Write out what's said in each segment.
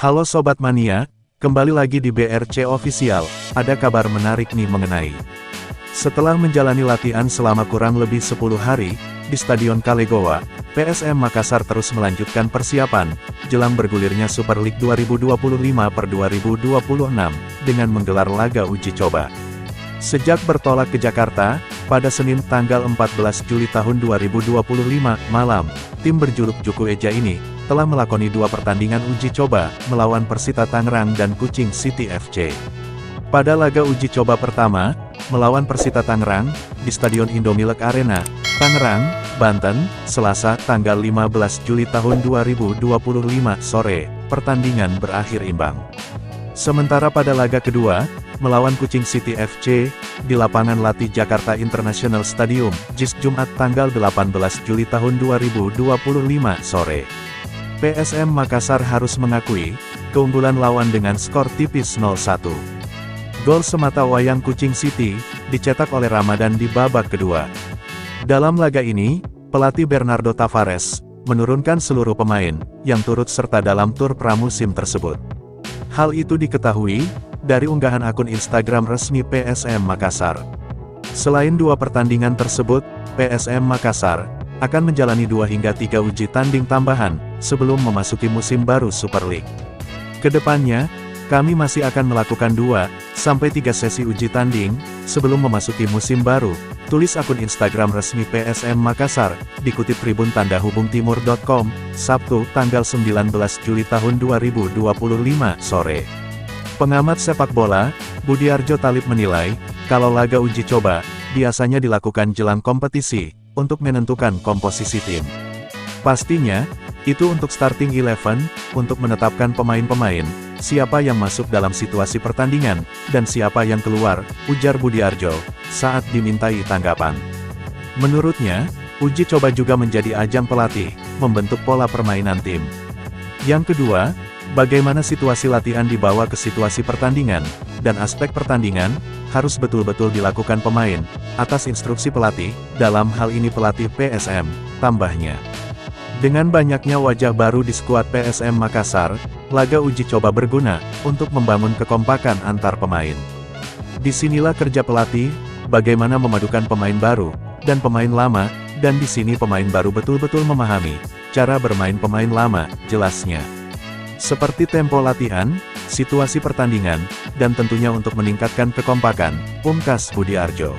Halo Sobat Mania, kembali lagi di BRC Official, ada kabar menarik nih mengenai. Setelah menjalani latihan selama kurang lebih 10 hari, di Stadion Kalegowa, PSM Makassar terus melanjutkan persiapan, jelang bergulirnya Super League 2025/2026, dengan menggelar laga uji coba. Sejak bertolak ke Jakarta, pada Senin tanggal 14 Juli tahun 2025 malam, tim berjuluk Juku Eja ini telah melakoni 2 pertandingan uji coba melawan Persita Tangerang dan Kucing City FC. Pada laga uji coba pertama, melawan Persita Tangerang, di Stadion Indomilk Arena, Tangerang, Banten, Selasa tanggal 15 Juli tahun 2025 sore, pertandingan berakhir imbang. Sementara pada laga kedua, melawan Kucing City FC, di lapangan latih Jakarta International Stadium, JIS Jumat tanggal 18 Juli tahun 2025 sore. PSM Makassar harus mengakui, keunggulan lawan dengan skor tipis 0-1. Gol semata wayang Kucing City, dicetak oleh Ramadan di babak kedua. Dalam laga ini, pelatih Bernardo Tavares, menurunkan seluruh pemain, yang turut serta dalam tur pramusim tersebut. Hal itu diketahui, dari unggahan akun Instagram resmi PSM Makassar. Selain 2 pertandingan tersebut, PSM Makassar akan menjalani 2 hingga 3 uji tanding tambahan, sebelum memasuki musim baru Super League. Kedepannya, kami masih akan melakukan 2-3 sesi uji tanding, sebelum memasuki musim baru, tulis akun Instagram resmi PSM Makassar, dikutip Tribun Tanda Hubung Timur.com, Sabtu tanggal 19 Juli tahun 2025 sore. Pengamat sepak bola, Budiarjo Talib menilai, kalau laga uji coba, biasanya dilakukan jelang kompetisi, untuk menentukan komposisi tim. Pastinya, itu untuk starting 11, untuk menetapkan pemain-pemain, siapa yang masuk dalam situasi pertandingan, dan siapa yang keluar, ujar Budiarjo, saat dimintai tanggapan. Menurutnya, uji coba juga menjadi ajang pelatih, membentuk pola permainan tim. Yang kedua, bagaimana situasi latihan dibawa ke situasi pertandingan, dan aspek pertandingan, harus betul-betul dilakukan pemain, atas instruksi pelatih, dalam hal ini pelatih PSM, tambahnya. Dengan banyaknya wajah baru di skuad PSM Makassar, laga uji coba berguna, untuk membangun kekompakan antar pemain. Disinilah kerja pelatih, bagaimana memadukan pemain baru, dan pemain lama, dan di sini pemain baru betul-betul memahami, cara bermain pemain lama, jelasnya. Seperti tempo latihan, situasi pertandingan, dan tentunya untuk meningkatkan kekompakan, pungkas Budiarjo.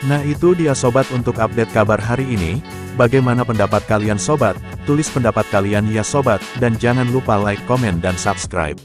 Nah itu dia sobat untuk update kabar hari ini, bagaimana pendapat kalian sobat, tulis pendapat kalian ya sobat, dan jangan lupa like, komen dan subscribe.